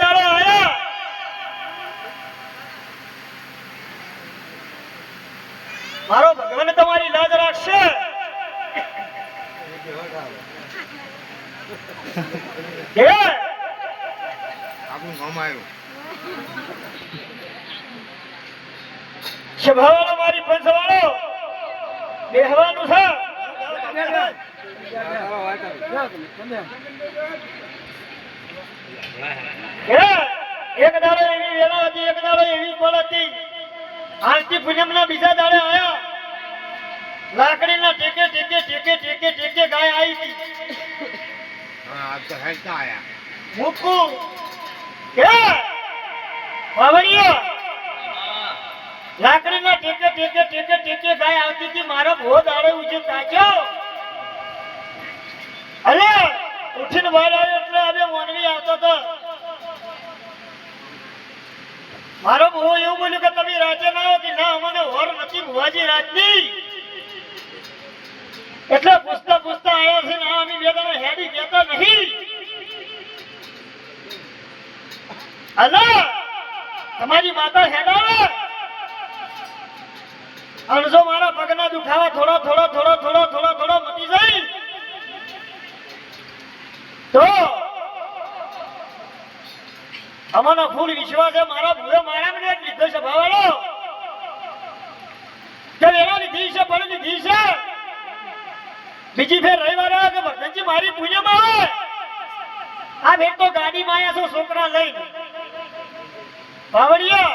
દાડો આયા મારો ભગવાન તમારી લાજ રાખશે કે આપણું નામ આવ્યું સભાવાળો મારી પંચવાળો બેહવાનું છે એક દાડો એવી વેલા હતી એક દાડો એવી પળ હતી આરતી પૂનમના બીજા દાડે આયા લાકડીના ટેકે ટેકે ટેકે ટેકે ટેકે ગાય આવી હતી હા આજ તો હેડતા આયા મૂકુ કે વાવડિયો લાકડીના ટેકે ટેકે ટેકે ટેકે ગાય આવતી હતી મારો ભો દાડે ઉજે તાક્યો અલે ઉઠીને બહાર આવ્યો એટલે હવે મોનવી આવતો તો મારો બહુ એવું બોલ્યું કે તમે રાજે ના આવો કે ના અમને હોર નથી ભુવાજી રાજની એટલે પૂછતા પૂછતા આવ્યો છે ને અમે બે જણા હેડી કહેતા નહીં અલા તમારી માતા હેડાવે અને જો મારા પગના દુખાવા થોડા થોડા થોડા થોડા થોડા થોડા મટી જાય તો અમારો ફૂલ વિશ્વાસ છે મારા ભૂએ મારા મને લીધો છે ભાવાળો કે એના લીધી છે પણ લીધી છે બીજી ફેર રવિવારે કે વર્ધનજી મારી પૂજામાં આવે આ ફેર તો ગાડીમાં આવ્યા છો છોકરા લઈને ભાવડિયા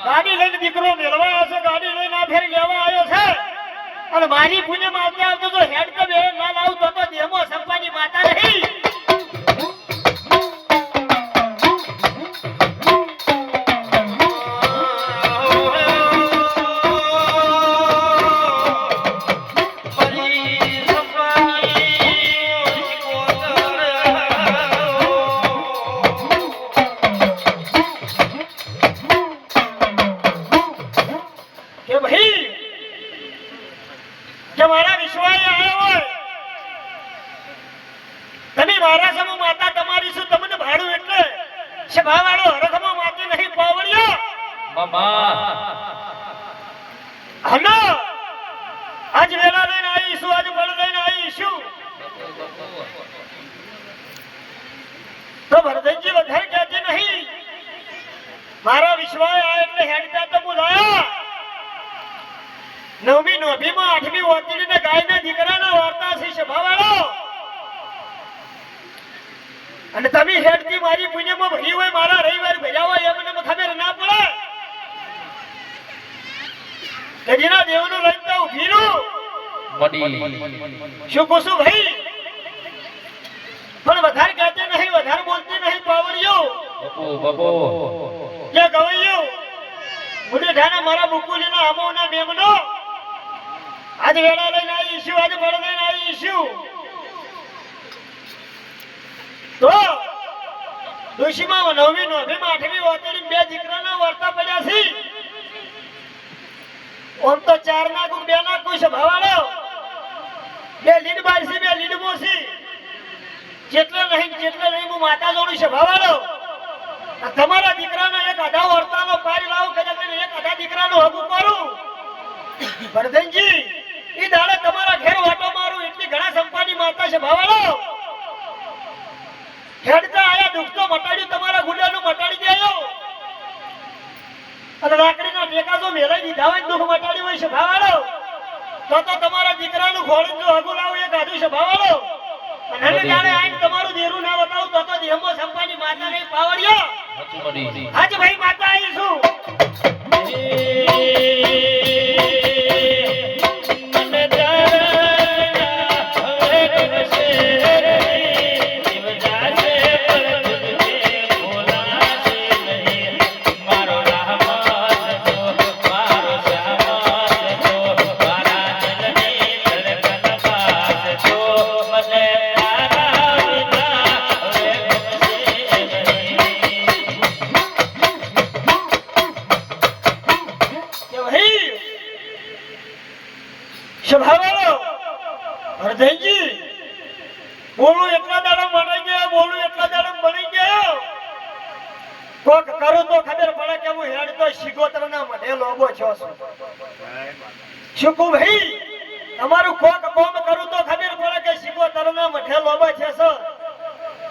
ગાડી લઈને દીકરો મેળવા આવ્યો છે ગાડી લઈને આ ફેર લેવા આવ્યો છે અને મારી પૂજામાં આવતા આવતો તો હેડ તો બે ના લાવું તો દેમો સંપાની માતા નહીં આજ વેલા લઈને આવીશું આજ બળ લઈને આવીશું તો ભરતજી વધારે કહેતી નહીં મારા વિશ્વાસ આ એટલે હેડતા તો બોલાયા નવમી નોભીમાં આઠમી ઓતીડીને ગાયના દીકરાના વાર્તા છે સભાવાળો અને તમે હેડતી મારી પુણ્યમાં ભરી હોય મારા રવિવાર ભર્યા હોય એ મને ખબર ના પડે ગજીના દેવનું લઈને તો ઉભીરું શું કહું ભાઈ પણ વધારે કહેતી નહીં વધારે બોલતી નહીં પાવડિયો કે ગવૈયો મુડે ઢાના મારા મુકુલીના આમોના મેમનો આજ વેળા લઈને આવીશું આજ બળ લઈને આવીશું તો દોશીમાં નવમી નોભીમાં આઠમી ઓતરી બે દીકરાના વાર્તા પડ્યા છે ઓમ તો ચાર ના ગુણ બે ના કુશ ભાવાળો બે લીડ બારસી બે લીડ મોસી જેટલે નહીં હું માતા જોડું છે ભાવાળો તમારા દીકરાનો એક આધા વર્તાનો પાર લાવો કદાચ એક આધા દીકરાનો હગું કરું વર્ધનજી ઈ દાડે તમારા ઘેર વાટો મારું એટલી ઘણા સંપાની માતા છે ભાવાળો હેડતા આયા દુઃખ તો મટાડ્યું તમારા ગુડાનું મટાડી દેયો અને લાકડીના ટેકા જો મેલાઈ દીધા હોય દુઃખ મટાડ્યું હોય છે ભાવાળો તો તમારા દીકરાનું ખોળું જો હગું લાવું એ કાઢ્યું છે ભાવાળો અને હવે જાણે આઈને તમારું દેરું ના બતાવું તો દેહમો સંપાની માતા નહીં પાવડિયા હાજી ભાઈ માતા આવીશું કોક કરું તો ખબર પડે કે હું હેડ તો શિગોતરના મને લોબો છો છું. શુકુ ભાઈ તમારું કોક કોમ કરું તો ખબર પડે કે શિગોતરના મઠે લોબો છે સર.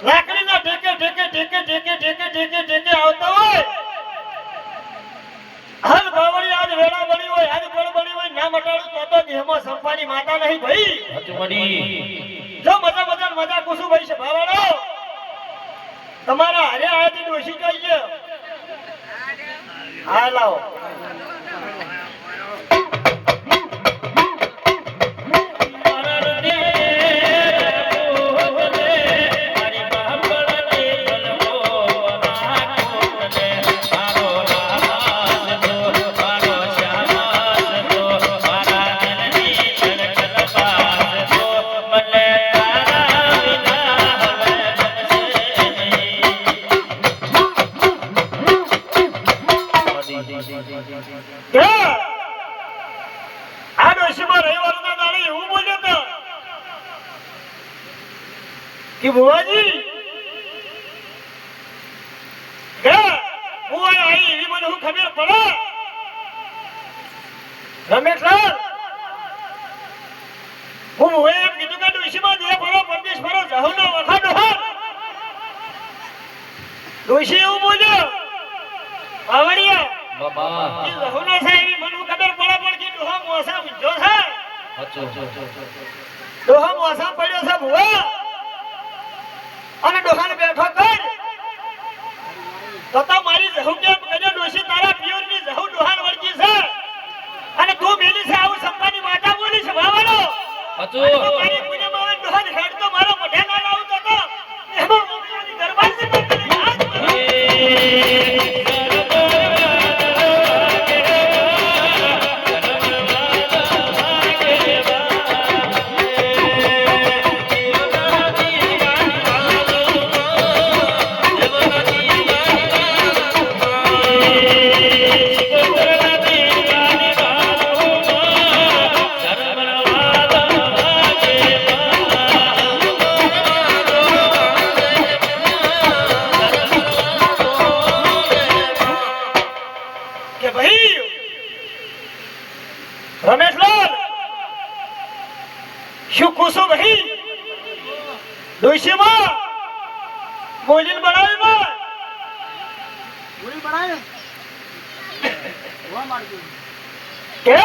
લાકડીના ટેકે ટેકે ટેકે ટેકે ટેકે ટેકે ટેકે આવતા હોય. હાલ બાવળી આજ વેળા બળી હોય આજ પળ બળી હોય ના મટાડું તો દેહમાં સંપાની માતા નહીં ભાઈ. જો મજા કુસુભાઈ છે ભાવાડો તમારા હારે આયાથી ડોશી જોઈએ. હા લાવો. આ ડોશીમાં રવિવારના દાડે એવું બોલ્યો તો કે બુવાજી કે હું આવી એવી મને હું ખબર પડે રમેશલાલ હું એમ કીધું કે ડોશીમાં જે ફરો પરદેશ ફરો જહુનો વખાડો હા ડોશી એવું બોલ્યો પાવડિયા બાબા એ રહુનો સાહેબ મને ખબર પડે પણ કે ડોહા મોસા ઉજો છે ડોહા મોસા પડ્યો છે ભુવા અને ડોહાને બેઠો કર તો મારી જહુ કે કજો ડોશી તારા પિયોરની જહુ ડોહાન વળગી છે અને તું મેલી છે આવું સંપાની માતા બોલી છે ભાવાડો મારી પુણે માં ડોહાન હેડ તો મારો મઢે ના લાવું તો એમાં મોની દરબાર છે રમેશલાલ શું કુસુમ ભાઈ ડોશીમાં મોલીન બનાવી કે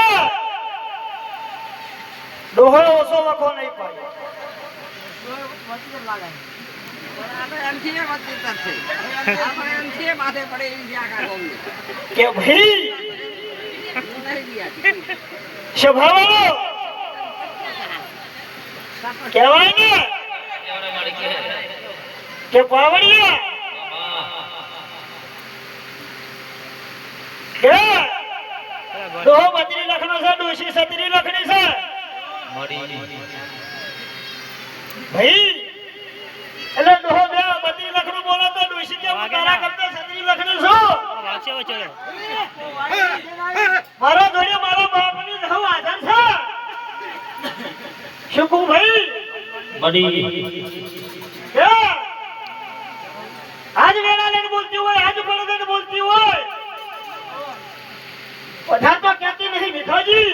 ડોહો ઓછો વખો નહીં પાડ્યો કે ભાઈ સ્વભાવ કહેવાય ને કે પાવડિયા કે ડોહો 32 લાખનો છે ડોશી 37 લાખની છે ભાઈ એટલે ડોહો 32 લાખનું બોલે તો ડોશી કે હું તારા કરતા 37 લાખની છું મારો જોડે મારા બાપની જહુ આધાર છે શુકુ ભાઈ આજ વેળા લઈને બોલતી હોય આજ પડે લઈને બોલતી હોય બધા તો કહેતી નહીં મીઠાજી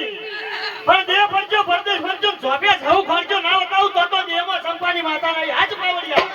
પણ દેહ ફરજો પરદેશ ફરજો જોબે જહુ ખર્ચો ના બતાવું તો દેહમાં સંપાની માતા નહીં આજ પાવડિયા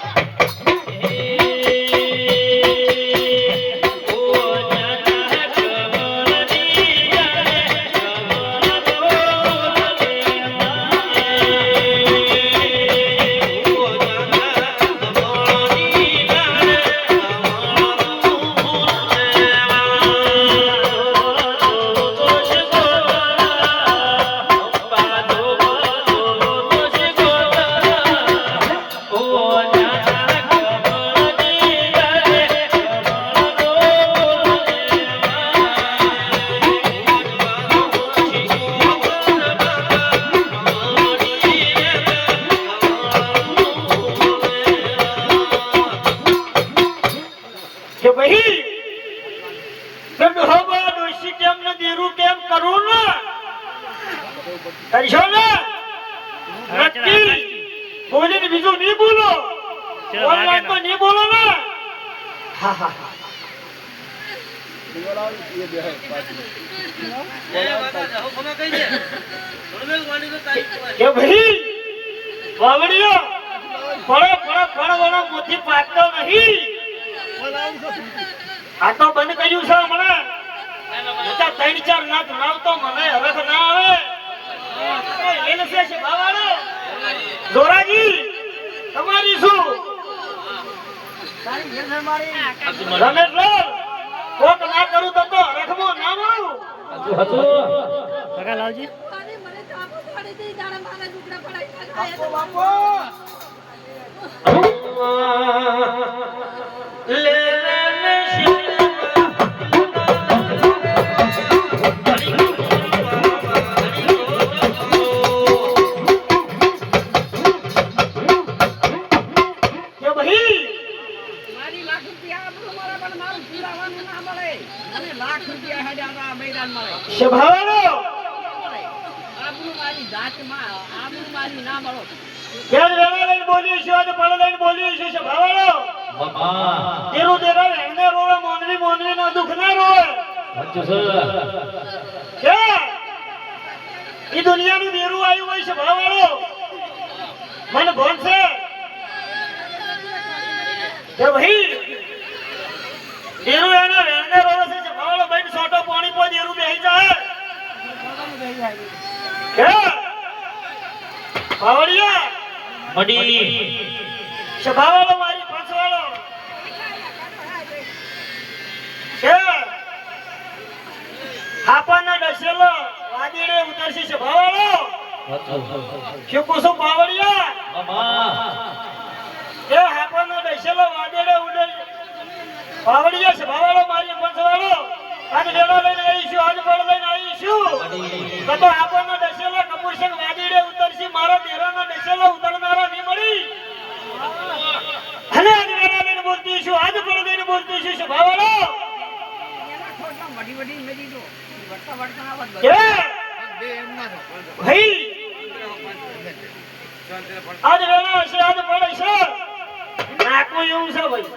કે ભાઈ ડોહા ડોશી કેમ ને દેરું કેમ કરું ને કરશો ને નક્કી બોલીને બીજું નહીં બોલો ઓનલાઈન તો નહીં બોલો ને હા કે ભાઈ વાવડીઓ ફળો મોતી પાકતો નહીં. આ તો બંધ કર્યું છે હમણાં. નહીંતર 3-4 નાથ નાવતો મને હરખ ના આવે. એને છે બાવાળો જોરાજી તમારી શું રમેશલાલ કોક ના કરું તો હરખમાં ના મળું. લાલજી દુનિયાનું દેરું આવ્યું હોય છે ભાવાળો મને ભણ છે કે ભાઈ દેરું એના વેણને રોવે છે ભાવાળો ભાઈ સોટો પાણી પર દેરું બેહી જાય કે ભાવડિયા મડી ભાવાળો મારી પંચવાળો કે હાપાના ડસેલો વાદીડે ઉતરશે છે ભાવાળો શું કુસુમ ભાવડિયા એ હાપાનો ડસેલો વાદીડે ઉડે ભાવડિયા છે ભાવાળો મારી પંચવાળો આજ લેવા લઈને આવીશું આજ બળ લઈને આવીશું તો હાપાનો ડસેલો કપૂરસંગ વાદીડે ઉતરશે મારા દેરાનો ડસેલો ઉતરનારા નહીં મળી અને આજ લેવા લઈને બોલતી છું આજ બળ લઈને બોલતી છું ભાવાળો ભાઈ આજ વેળા છે આજ પડે છે નાકું એવું છે ભાઈ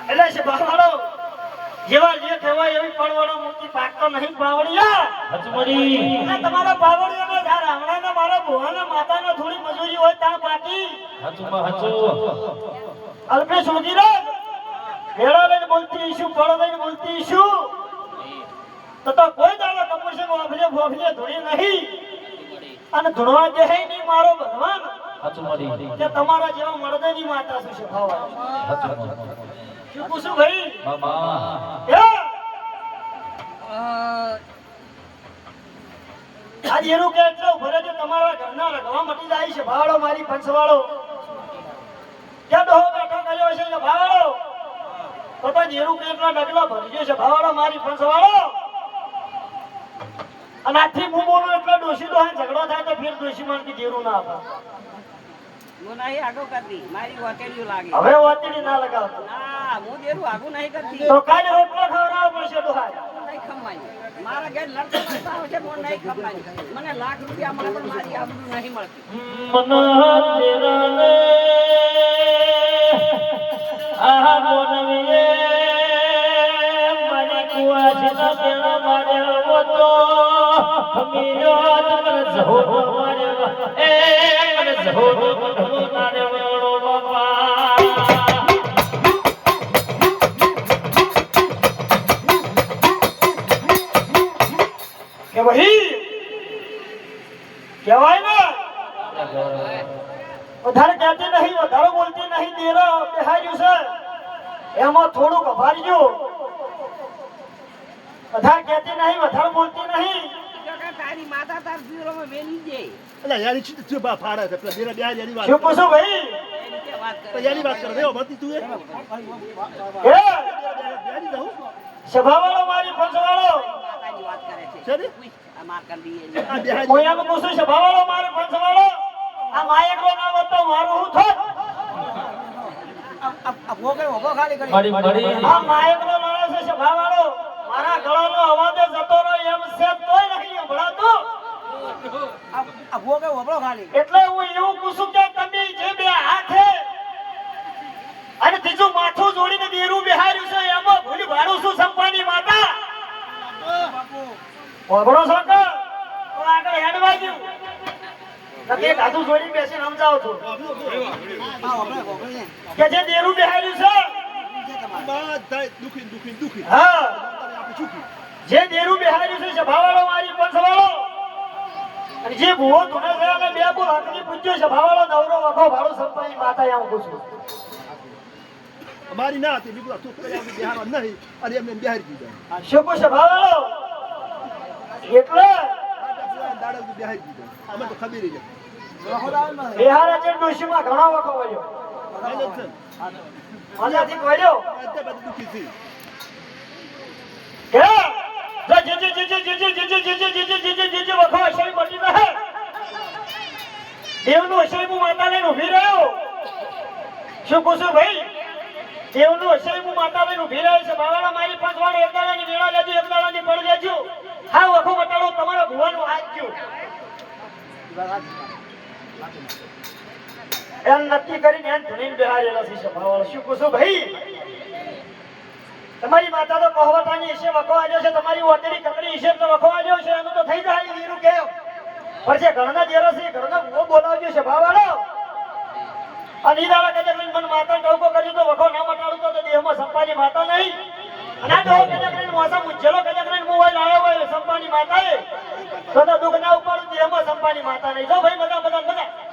એટલે છે બાવાળો જેવા જે કહેવાય એવી પડવાળો મોટી પાકતો નહીં બાવળિયા અને તમારા બાવળિયાને ધાર આંગણાના મારા ભુવાના માતાને થોડી મજૂરી હોય ત્યાં પાકી અલ્પેશ વગીરા ભેળા લઈને બોલતી ઈશું ફળો લઈને બોલતી ઈશું તો કોઈ દાડો કપૂરસે વાફલે ધોળી નહીં અને ધોળવા દે નહીં મારો ભગવાન કે તમારા જેવા મળદેની માતા શું શીખવા શું પૂછું ભાઈ આજે એનું કે એટલો ભરે છે તમારા ઘરના રગવા મટી જાય છે ભાવાળો મારી પંચવાળો ક્યાં ડોહો બેઠો કર્યો છે કે ભાવાળો તો જેરું કે એટલા ડગલા ભરી છે ભાવાળો મારી પંચવાળો અને આથી હું બોલું એટલે ડોશી તો ઝઘડો થાય તો ફેર ડોશી માનથી જેરું ના આપે હું નહીં આગો કરતી મારી વાટેલીઓ લાગે હવે વાતડી ના લગાવતો ના હું દેરું આગો નહીં કરતી તો કાલે રોટલો ખવડાવવો પડશે ડોહા નહીં ખમાય મારા ઘેર લડતો લડતા હોય છે પણ નહીં ખમાય મને લાખ રૂપિયા મળે પણ મારી આબરૂ નહીં મળતી આહા બોનવીએ મને કુવાજના કેળા માર્યો તો હમીરો તમર જહો માર્યો એ મને જહો માર્યો બાપા કે ભાઈ કહેવાય ને વધારે કહેતી નહીં વધારે બોલતી નહીં દેરા બેહાર્યું છે એમાં થોડુંક અભારજો વધારે કહેતી નહીં વધારે બોલતી નહીં તારી માતા તાર પીરોમાં વેલી દે અલા યાર ઈ શું બા ફાડે છે પેલા બેરા બેહારી એની વાત શું પૂછું ભાઈ વાત તો યારી વાત કરે દેવો મતી તું એ એ બેહારી દઉં સભાવાળો મારી પંચવાળો માતાની વાત કરે છે છે ને આ માં કંદી આ બેહારી કોઈ એમ પૂછું સભાવાળો મારી પંચવાળો આ માયકરો ના વતો મારું હું થોત આ ભોગે ભોગો ખાલી કરી આ માયકરો માણસ છે સભાવાળો મારા ગળાનો અવાજ જતો રહ્યો એમ છે તોય નહીં સંભળાતો આ ભોગે ભોગો ખાલી એટલે હું એવું પૂછું કે તમે જે બે હાથ છે અને ત્રીજું માથું જોડીને દેરું બેહાર વાળું છું સંપાની માતા ઓગળો છો કે તો આગળ હેડવા ગયું નકે ગાધું જોડી બેસીને સમજાવો છો કે જે દેરું બેહાર્યું છે બધા દુખી હા આપણે ચૂકી જે દેરું બેહાર્યું છે સભાવાળો મારી પંચવાળો અને જે ભૂવો ધૂણે છે અને બે બોલ હકની પૂજ્યો સભાવાળો નવરો વખો ભાડો સંપાની માતા આવું પૂછું અમારી ના હતી બીજું તું કરી આપણે બિહારવા નહીં અને એમને બિહારી દીધા શું કહું સભાવાળો એટલે દાડા બિહારી દીધા અમે તો ખબર જ બિહારા જે ડોશીમાં ઘણો વખો વળ્યો મજાથી વળ્યો બધું દુખી થઈ કે જે વખો અસલી મટી રહે દેવનું અસલી હું માતા લઈને ઉભી રહ્યો શું પૂછું ભાઈ દેવનું અસલી હું માતા લઈને ઉભી રહ્યો છે બાવાળા મારી પંચવાળો એક દાડાની વેળા લેજો એક દાડાની પડ લેજો હા વખો બટાડો તમારા ભુવાનું હાથ ગયું એમ નક્કી કરીને એમ ધણીને બેહારેલા છે સભાવાળો શું પૂછું ભાઈ તમારી માતા તો કહોવતાની ઈશે વખો આવ્યો છે તમારી ઓતરી કકડી ઈશે તો વખો આવ્યો છે એનું તો થઈ જાય વીરું કે પણ જે ઘરના દેરો છે ઘરના ભૂવો બોલાવજો છે ભાવાળો અને ઈ દાડા કદાચ મને માતા ટોકો કર્યું તો વખો ના મટાડું તો દેહમાં સંપાની માતા નહીં અને આ ડોહો કદાચ કરીને મોસા મુજ્જલો કદાચ કરીને મોબાઈલ આવ્યો હોય સંપાની માતાએ તો દુઃખ ના ઉપાડું દેહમાં સંપાની માતા નહીં જો ભાઈ બધા બધા બધા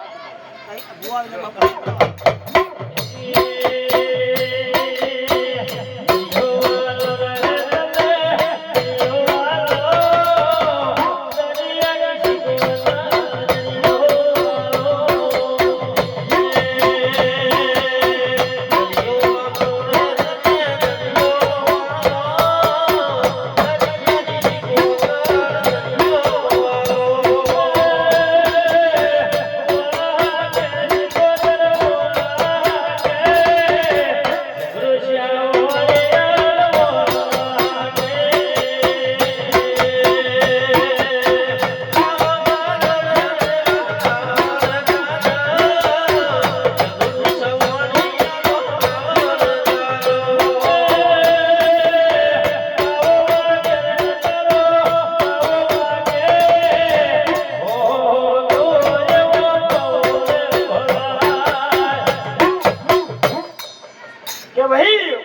કે ભાઈ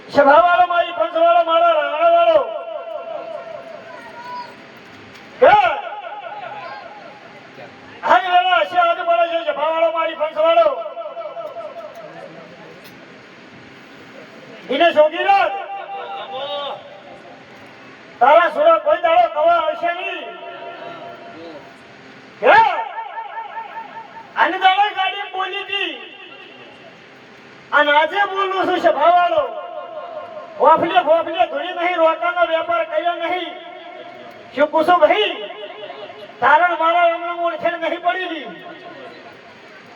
સભાવાળો મારી પંચવાળો મારા રાણાવાળો કે આજ વેળા હશે આજ પડે છે સભાવાળો મારી પંચવાળો એને શોધી રાખ તારા સુરા કોઈ દાડો કવા હશે નહીં કે આને દાડો ગાડી બોલી હતી અને આજે બોલું છું સભાવાળો ગોફલે ધૂળી નહીં રોકાનો વેપાર કર્યો નહીં શું પૂછો ભાઈ તારણ મારા હમણાં ઓળખેણ નહીં પડી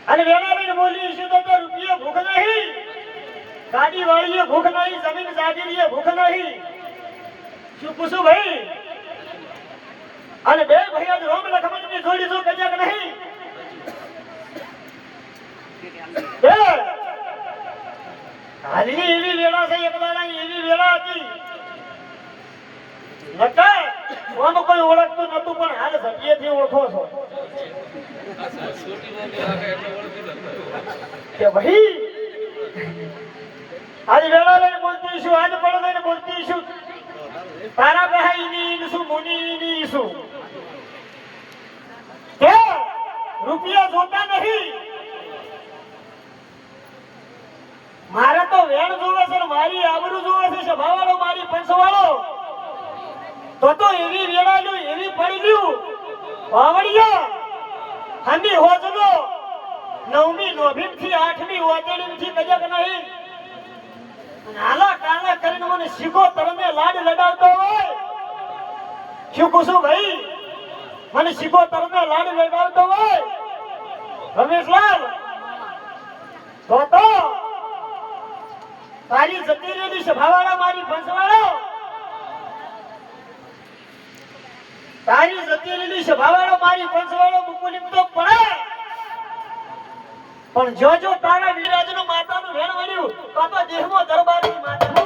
અને વેલા લઈને બોલી છું તો રૂપિયા ભૂખ નહીં ગાડી વાળીએ ભૂખ નહીં જમીન જાગીરીએ ભૂખ નહીં શું પૂછું ભાઈ અને બે ભાઈ આજ રોમ લખમણની જોડી શું કજાક નહીં બે હાલની એવી વેળા છે એક દાડાની એવી વેળા હતી નકા આમ કોઈ ઓળખતું નતું પણ હાલ સત્યથી ઓળખો છો કે ભાઈ આજ વેળા લઈને બોલતી છું આજ પડ લઈને બોલતી છું તારા ભાઈ ની શું મુનિ ની શું કે રૂપિયા જોતા નહીં મારે તો વેણ જોવે છે મારી આબરૂ જોવે છે સભાવાળો મારી પંચવાળો તો એવી વેળાલું એવી પડી ગયું વાવડિયા હંડી હોજનો 9મી નોભીમ થી 8મી ઓતડીમ થી કજક નહીં નાલા કાલા કરીને મને શીખો તરમે લાડ લડાવતો હોય શું કુસુ ભાઈ મને શીખો તરમે લાડ લડાવતો હોય રમેશલાલ તો તારી જતી રહેલી સભાવાળા મારી પંચવાળો તારી જતી રહેલી સભાવાળો મારી પંચવાળો મુકુલિમ તો પડે પણ જો તારા વિરાજનું માતાનું વેણ વળ્યું તો દેહમાં દરબારની માતા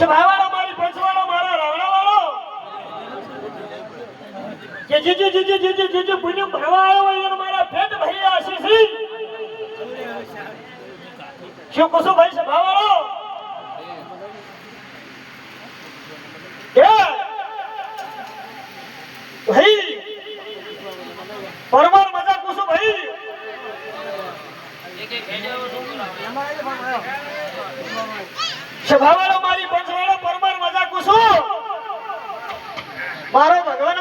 સભાવાળો મારી પંચવાળો મારા રાવણાવાળો કે જીજુ પુણ્ય ભરવા આવ્યો હોય એને મારા પેટ ભરી આશીષી શું કુસુ ભાઈ સભાવાળો કે ભાઈ પરમાર મજા કુસુ ભાઈ સભાવાળો મારી પંચવાળો પરમાર મજા કુસુ મારો ભગવાન